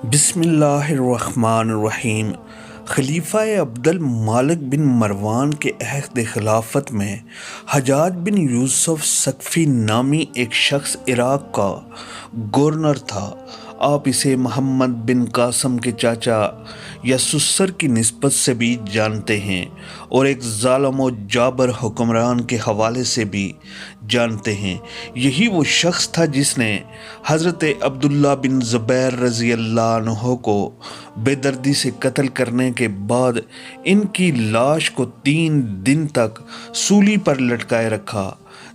بسم اللہ الرحمن الرحیم۔ خلیفہ عبد المالک بن مروان کے عہد خلافت میں حجاج بن یوسف ثقفی نامی ایک شخص عراق کا گورنر تھا۔ آپ اسے محمد بن قاسم کے چاچا یا سسر کی نسبت سے بھی جانتے ہیں اور ایک ظالم و جابر حکمران کے حوالے سے بھی جانتے ہیں۔ یہی وہ شخص تھا جس نے حضرت عبداللہ بن زبیر رضی اللہ عنہ کو بے دردی سے قتل کرنے کے بعد ان کی لاش کو 3 دن تک سولی پر لٹکائے رکھا،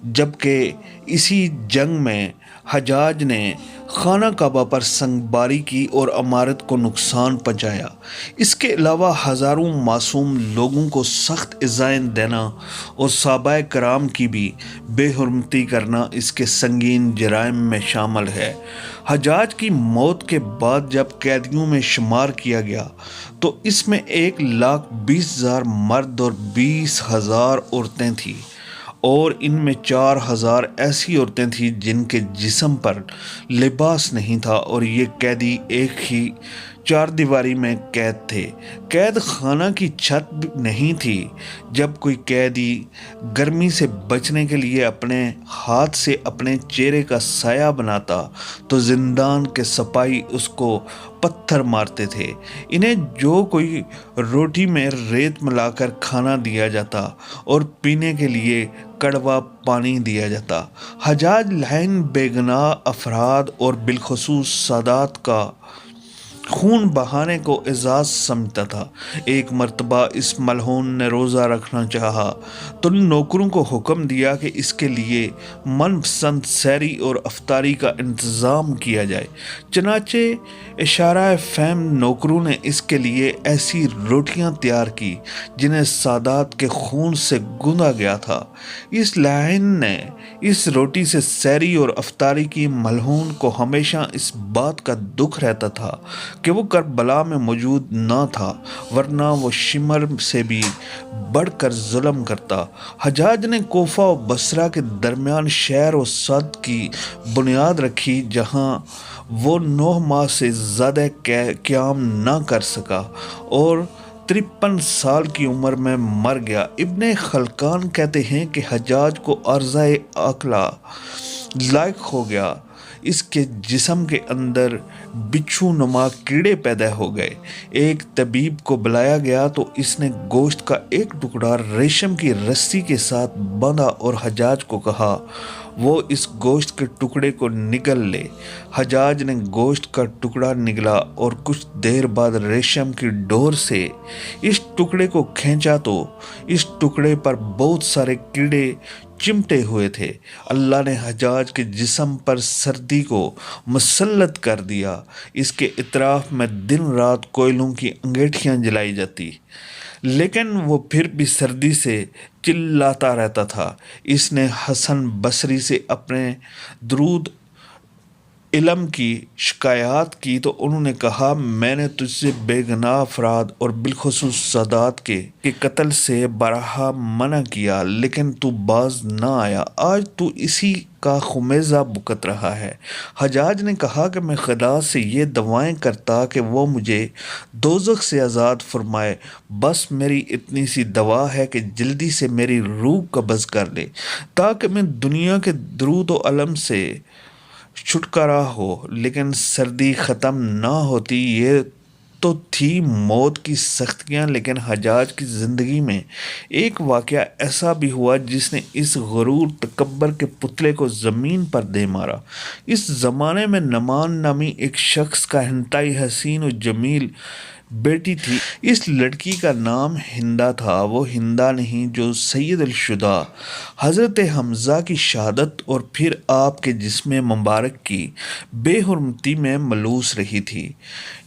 جبکہ اسی جنگ میں حجاج نے خانہ کعبہ پر سنگ باری کی اور عمارت کو نقصان پہنچایا۔ اس کے علاوہ ہزاروں معصوم لوگوں کو سخت ایذائیں دینا اور صحابہ کرام کی بھی بے حرمتی کرنا اس کے سنگین جرائم میں شامل ہے۔ حجاج کی موت کے بعد جب قیدیوں میں شمار کیا گیا تو اس میں 1,20,000 مرد اور 20,000 عورتیں تھیں، اور ان میں 4,000 ایسی عورتیں تھیں جن کے جسم پر لباس نہیں تھا، اور یہ قیدی ایک ہی چار دیواری میں قید تھے۔ قید خانہ کی چھت نہیں تھی۔ جب کوئی قیدی گرمی سے بچنے کے لیے اپنے ہاتھ سے اپنے چہرے کا سایہ بناتا تو زندان کے سپاہی اس کو پتھر مارتے تھے۔ انہیں جو کوئی روٹی میں ریت ملا کر کھانا دیا جاتا اور پینے کے لیے کڑوا پانی دیا جاتا۔ حجاج لعین بے گناہ افراد اور بالخصوص سادات کا خون بہانے کو اعزاز سمجھتا تھا۔ ایک مرتبہ اس ملعون نے روزہ رکھنا چاہا تو نوکروں کو حکم دیا کہ اس کے لیے من پسند سحری اور افطاری کا انتظام کیا جائے، چنانچہ اشارہ فہم نوکروں نے اس کے لیے ایسی روٹیاں تیار کی جنہیں سادات کے خون سے گوندھا گیا تھا۔ اس لعین نے اس روٹی سے سحری اور افطاری کی۔ ملعون کو ہمیشہ اس بات کا دکھ رہتا تھا کہ وہ کربلا میں موجود نہ تھا، ورنہ وہ شمر سے بھی بڑھ کر ظلم کرتا۔ حجاج نے کوفہ و بصرہ کے درمیان شہر و صد کی بنیاد رکھی، جہاں وہ 9 ماہ سے زیادہ قیام نہ کر سکا اور 53 سال کی عمر میں مر گیا۔ ابن خلکان کہتے ہیں کہ حجاج کو عرضہ عقلہ لاحق ہو گیا، اس کے جسم کے اندر بچھو نما کیڑے پیدا ہو گئے۔ ایک طبیب کو بلایا گیا تو اس نے گوشت کا ایک ٹکڑا ریشم کی رسی کے ساتھ باندھا اور حجاج کو کہا وہ اس گوشت کے ٹکڑے کو نگل لے۔ حجاج نے گوشت کا ٹکڑا نگلا اور کچھ دیر بعد ریشم کی ڈور سے اس ٹکڑے کو کھینچا تو اس ٹکڑے پر بہت سارے کیڑے چمٹے ہوئے تھے۔ اللہ نے حجاج کے جسم پر سردی کو مسلط کر دیا۔ اس کے اطراف میں دن رات کوئلوں کی انگیٹھیاں جلائی جاتی، لیکن وہ پھر بھی سردی سے چلاتا رہتا تھا۔ اس نے حسن بصری سے اپنے درود علم کی شکایات کی تو انہوں نے کہا میں نے تجھ سے بے گناہ افراد اور بالخصوص سادات کے قتل سے بارہا منع کیا، لیکن تو باز نہ آیا۔ آج تو اسی کا خمیزہ بھگت رہا ہے۔ حجاج نے کہا کہ میں خدا سے یہ دعائیں کرتا کہ وہ مجھے دوزخ سے آزاد فرمائے، بس میری اتنی سی دعا ہے کہ جلدی سے میری روح قبض کر لے تاکہ میں دنیا کے درود و علم سے چھٹکارا ہو۔ لیکن سردی ختم نہ ہوتی۔ یہ تو تھی موت کی سختیاں، لیکن حجاج کی زندگی میں ایک واقعہ ایسا بھی ہوا جس نے اس غرور تکبر کے پتلے کو زمین پر دے مارا۔ اس زمانے میں نعمان نامی ایک شخص کا انتہائی حسین و جمیل بیٹی تھی۔ اس لڑکی کا نام ہندہ تھا۔ وہ ہندہ نہیں جو سید الشہداء حضرت حمزہ کی شہادت اور پھر آپ کے جسم مبارک کی بے حرمتی میں ملوث رہی تھی۔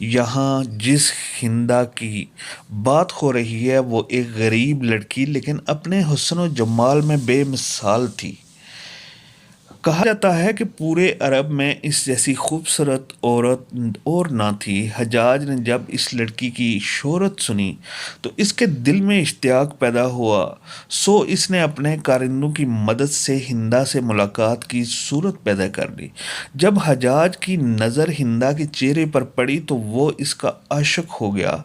یہاں جس ہندہ کی بات ہو رہی ہے وہ ایک غریب لڑکی لیکن اپنے حسن و جمال میں بے مثال تھی۔ کہا جاتا ہے کہ پورے عرب میں اس جیسی خوبصورت عورت اور نہ تھی۔ حجاج نے جب اس لڑکی کی شہرت سنی تو اس کے دل میں اشتیاق پیدا ہوا، سو اس نے اپنے کارندوں کی مدد سے ہندا سے ملاقات کی صورت پیدا کر لی۔ جب حجاج کی نظر ہندا کے چہرے پر پڑی تو وہ اس کا عاشق ہو گیا۔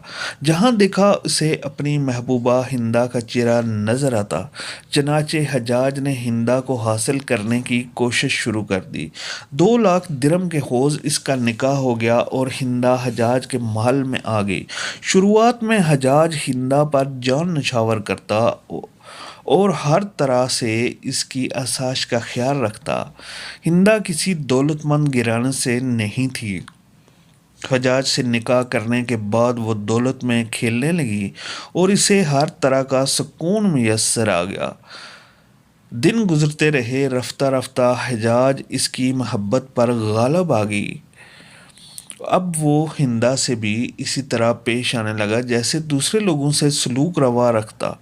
جہاں دیکھا اسے اپنی محبوبہ ہندا کا چہرہ نظر آتا، چنانچہ حجاج نے ہندا کو حاصل کرنے کی کوشش شروع کر دی۔ 2 لاکھ درہم کے عوض اس کا نکاح ہو گیا اور ہندا حجاج کے محل میں آ گئی۔ شروعات میں حجاج ہندا پر جان نچھاور کرتا اور ہر طرح سے اس کی آسائش کا خیال رکھتا۔ ہندا کسی دولت مند گھرانے سے نہیں تھی۔ حجاج سے نکاح کرنے کے بعد وہ دولت میں کھیلنے لگی اور اسے ہر طرح کا سکون میسر آ گیا۔ دن گزرتے رہے، رفتہ رفتہ حجاج اس کی محبت پر غالب آ گئی۔ اب وہ ہندا سے بھی اسی طرح پیش آنے لگا جیسے دوسرے لوگوں سے سلوک روا رکھتا۔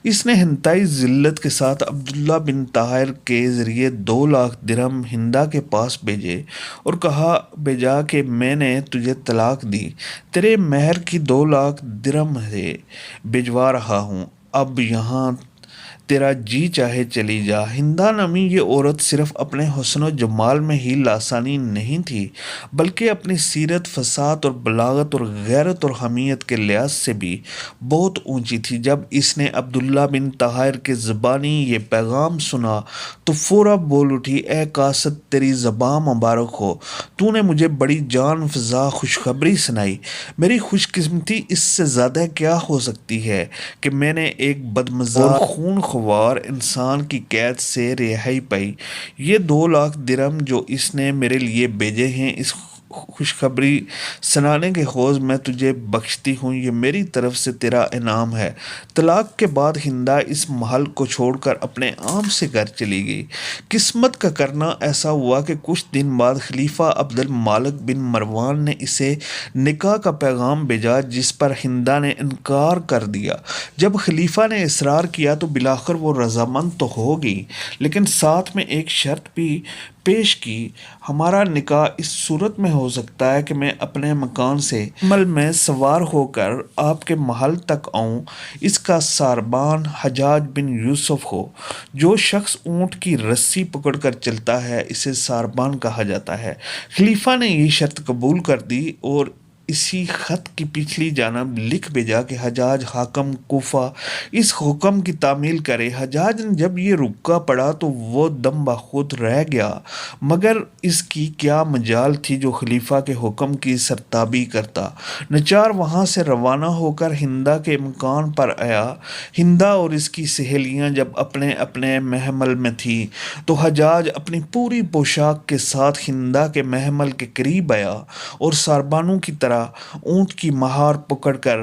اس نے انتہائی ذلت کے ساتھ عبداللہ بن طاہر کے ذریعے 2 لاکھ درہم ہندا کے پاس بھیجے اور کہا بھیجا کہ میں نے تجھے طلاق دی، تیرے مہر کی 2 لاکھ درہم سے بھجوا رہا ہوں، اب یہاں تیرا جی چاہے چلی جا۔ ہندا نامی یہ عورت صرف اپنے حسن و جمال میں ہی لاسانی نہیں تھی، بلکہ اپنی سیرت، فصاحت اور بلاغت اور غیرت اور حمیت کے لحاظ سے بھی بہت اونچی تھی۔ جب اس نے عبداللہ بن طاہر کے زبانی یہ پیغام سنا تو فوراً بول اٹھی، اے قاصد، تیری زبان مبارک ہو، تو نے مجھے بڑی جان فزا خوشخبری سنائی۔ میری خوش قسمتی اس سے زیادہ کیا ہو سکتی ہے کہ میں نے ایک بدمزاج اور خون خوار انسان کی قید سے رہائی پائی۔ یہ 2 لاکھ درہم جو اس نے میرے لیے بھیجے ہیں، اس خوشخبری سنانے کے عوض میں تجھے بخشتی ہوں، یہ میری طرف سے تیرا انعام ہے۔ طلاق کے بعد ہندا اس محل کو چھوڑ کر اپنے عام سے گھر چلی گئی۔ قسمت کا کرنا ایسا ہوا کہ کچھ دن بعد خلیفہ عبد المالک بن مروان نے اسے نکاح کا پیغام بھیجا، جس پر ہندا نے انکار کر دیا۔ جب خلیفہ نے اصرار کیا تو بالآخر وہ رضامند تو ہو گئی، لیکن ساتھ میں ایک شرط بھی پیش کی، ہمارا نکاح اس صورت میں ہو سکتا ہے کہ میں اپنے مکان سے حمل میں سوار ہو کر آپ کے محل تک آؤں، اس کا ساربان حجاج بن یوسف ہو۔ جو شخص اونٹ کی رسی پکڑ کر چلتا ہے اسے ساربان کہا جاتا ہے۔ خلیفہ نے یہ شرط قبول کر دی اور اسی خط کی پچھلی جانب لکھ بھیجا کہ حجاج حاکم کوفہ اس حکم کی تعمیل کرے۔ حجاج نے جب یہ رکا پڑا تو وہ دم بخود رہ گیا، مگر اس کی کیا مجال تھی جو خلیفہ کے حکم کی سرتابی کرتا۔ نچار وہاں سے روانہ ہو کر ہندا کے مکان پر آیا۔ ہندا اور اس کی سہیلیاں جب اپنے اپنے محمل میں تھیں تو حجاج اپنی پوری پوشاک کے ساتھ ہندا کے محمل کے قریب آیا اور ساربانوں کی طرح اونٹ کی مہار پکڑ کر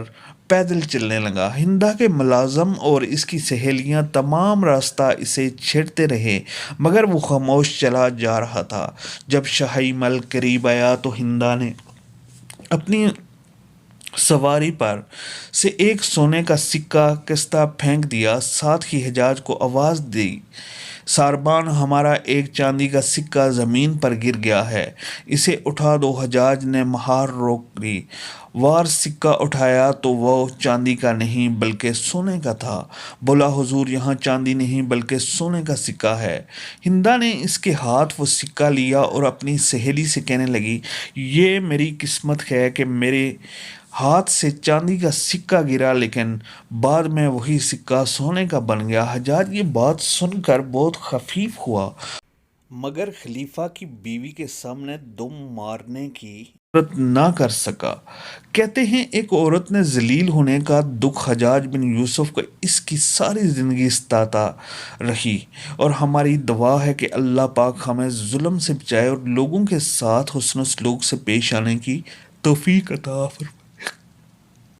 پیدل چلنے لگا۔ ہندا کے ملازم اور اس کی سہیلیاں تمام راستہ اسے چھیڑتے رہے، مگر وہ خاموش چلا جا رہا تھا۔ جب شاہی محل قریب آیا تو ہندا نے اپنی سواری پر سے ایک سونے کا سکہ کستہ پھینک دیا، ساتھ ہی حجاج کو آواز دی، ساربان، ہمارا ایک چاندی کا سکہ زمین پر گر گیا ہے، اسے اٹھا دو۔ حجاج نے مہار روک لی، وار سکہ اٹھایا تو وہ چاندی کا نہیں بلکہ سونے کا تھا۔ بولا، حضور، یہاں چاندی نہیں بلکہ سونے کا سکہ ہے۔ ہندا نے اس کے ہاتھ وہ سکہ لیا اور اپنی سہیلی سے کہنے لگی، یہ میری قسمت ہے کہ میرے ہاتھ سے چاندی کا سکہ گرا، لیکن بعد میں وہی سکہ سونے کا بن گیا۔ حجاج یہ بات سن کر بہت خفیف ہوا، مگر خلیفہ کی بیوی کے سامنے دم مارنے کی جرأت نہ کر سکا۔ کہتے ہیں ایک عورت نے ذلیل ہونے کا دکھ حجاج بن یوسف کو اس کی ساری زندگی ستاتا رہی، اور ہماری دعا ہے کہ اللہ پاک ہمیں ظلم سے بچائے اور لوگوں کے ساتھ حسن و سلوک سے پیش آنے کی توفیق عطا فرمائے۔